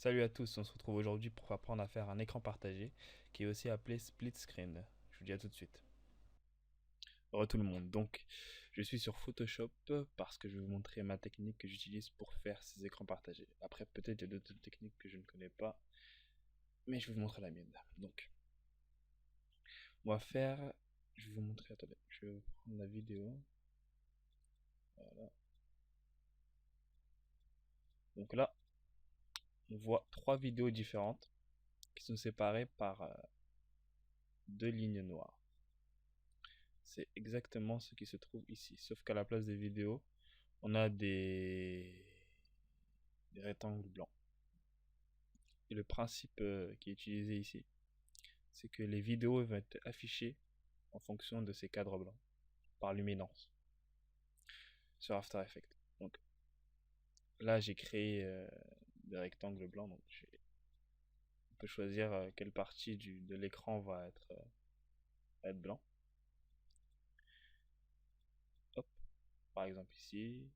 Salut à tous, on se retrouve aujourd'hui pour apprendre à faire un écran partagé qui est aussi appelé split screen. Je vous dis à tout de suite. Bonjour tout le monde, donc je suis sur Photoshop parce que je vais vous montrer ma technique que j'utilise pour faire ces écrans partagés. Après peut-être il y a d'autres techniques que je ne connais pas, mais je vais vous montrer la mienne. Donc on va faire, je vais vous montrer, attendez, je vais prendre la vidéo. Voilà. Donc là, on voit trois vidéos différentes qui sont séparées par deux lignes noires. C'est exactement ce qui se trouve ici, sauf qu'à la place des vidéos, on a des rectangles blancs. Et le principe qui est utilisé ici, c'est que les vidéos vont être affichées en fonction de ces cadres blancs, par luminance, sur After Effects. Donc là, j'ai créé des rectangles blancs, donc on peut choisir quelle partie de l'écran va être blanc. Hop, par exemple ici,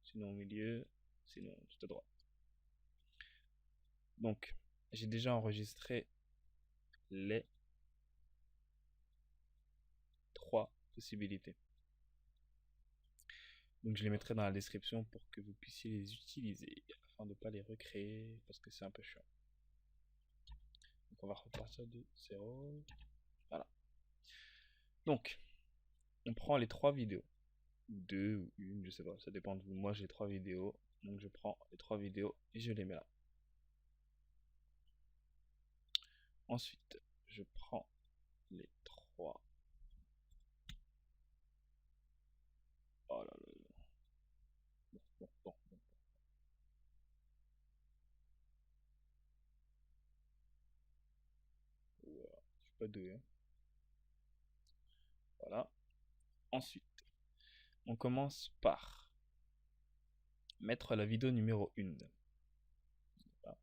sinon au milieu, sinon tout à droite. Donc, j'ai déjà enregistré les trois possibilités. Donc je les mettrai dans la description pour que vous puissiez les utiliser afin de ne pas les recréer parce que c'est un peu chiant. Donc on va repartir de 0. Voilà. Donc on prend les trois vidéos. Deux ou une, je sais pas, ça dépend de vous. Moi j'ai trois vidéos. Donc je prends les trois vidéos et je les mets là. Ensuite, je prends les trois. Oh là là là. Bon. Voilà. Je suis pas doué, hein. Voilà. Ensuite, on commence par mettre la vidéo numéro 1. Voilà.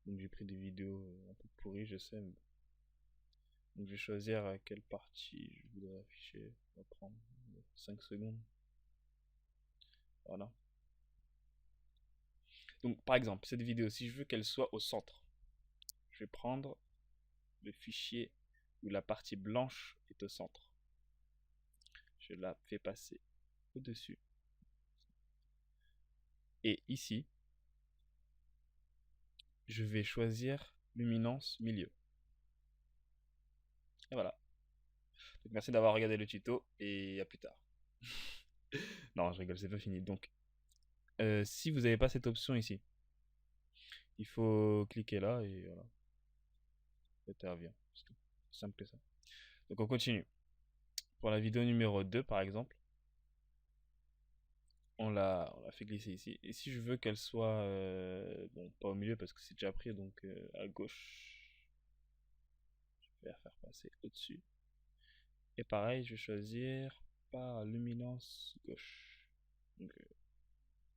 Donc j'ai pris des vidéos un peu pourries, je sais. Donc je vais choisir quelle partie je voudrais afficher. On va prendre 5 secondes. Voilà. Donc par exemple, cette vidéo, si je veux qu'elle soit au centre, je vais prendre le fichier où la partie blanche est au centre. Je la fais passer au-dessus. Et ici, je vais choisir luminance milieu. Et voilà. Donc merci d'avoir regardé le tuto et à plus tard. Non, je rigole, c'est pas fini. Donc, si vous n'avez pas cette option ici, il faut cliquer là et voilà. Intervient, c'est tout. Simple que ça. Donc on continue. Pour la vidéo numéro 2 par exemple, on l'a fait glisser ici. Et si je veux qu'elle soit, bon, pas au milieu parce que c'est déjà pris, donc à gauche, je vais la faire passer au-dessus. Et pareil, je vais choisir par luminance gauche. Donc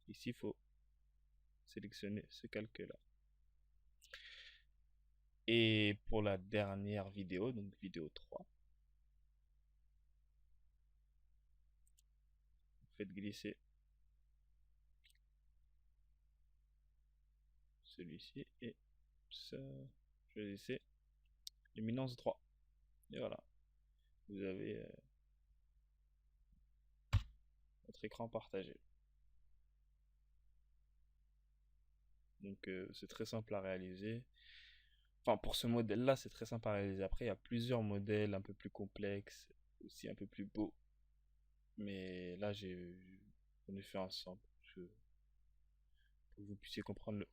ici, il faut sélectionner ce calque-là. Et pour la dernière vidéo, donc vidéo 3, vous faites glisser celui-ci et ça, choisissez luminance 3. Et voilà, vous avez votre écran partagé. Donc c'est très simple à réaliser. Enfin, pour ce modèle-là, c'est très simple à réaliser. Après, il y a plusieurs modèles un peu plus complexes, aussi un peu plus beaux. Mais là, on est fait ensemble. Pour que vous puissiez comprendre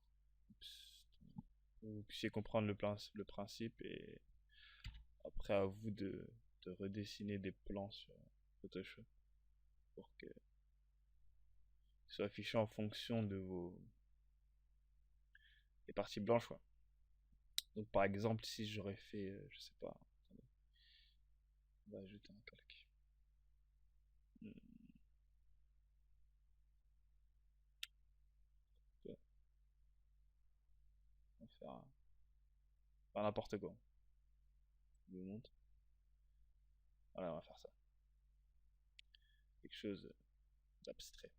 pour que vous puissiez comprendre le principe et après à vous de redessiner des plans sur Photoshop pour que soit affiché en fonction de des parties blanches, quoi. Donc par exemple, si j'aurais fait, je sais pas, attendez, on va ajouter un calque. Hmm, on va faire n'importe quoi. Je vous montre. Voilà, on va faire ça. Quelque chose d'abstrait.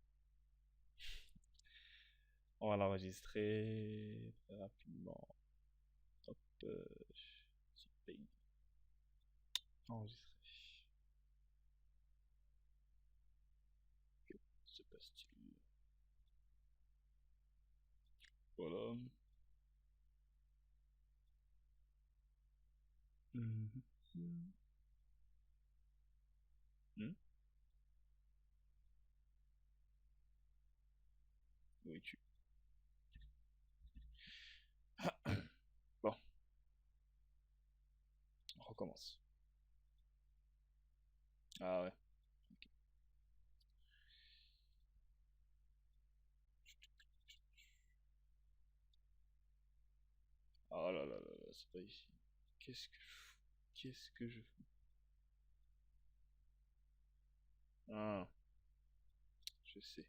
On va l'enregistrer très rapidement. Hop, paye. Enregistrer. Que se passe-t-il? Voilà. Mhm. Hmm. Oui, tu. Bon, on recommence. Ah ouais. Ah là là là là, c'est pas ici. Qu'est-ce que je fous? Qu'est-ce que je fous? Ah, je sais.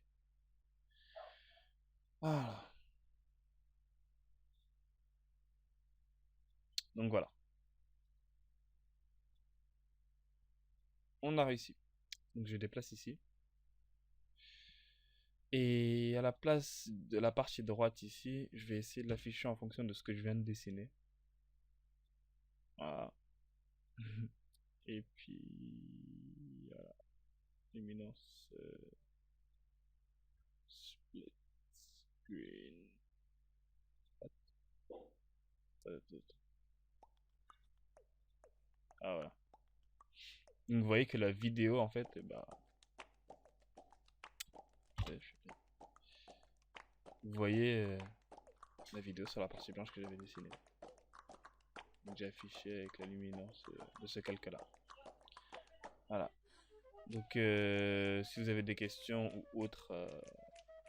Voilà. Donc voilà, on a réussi. Donc je déplace ici. Et à la place de la partie droite ici, je vais essayer de l'afficher en fonction de ce que je viens de dessiner. Voilà. Et puis, voilà. Luminance, split screen. Ah voilà. Donc vous voyez que la vidéo en fait, bah, vous voyez la vidéo sur la partie blanche que j'avais dessinée. Donc j'ai affiché avec la luminance de ce calque-là. Voilà. Donc si vous avez des questions ou autres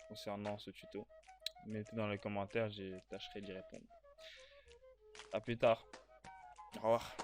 concernant ce tuto, mettez dans les commentaires, je tâcherai d'y répondre. A plus tard. Au revoir.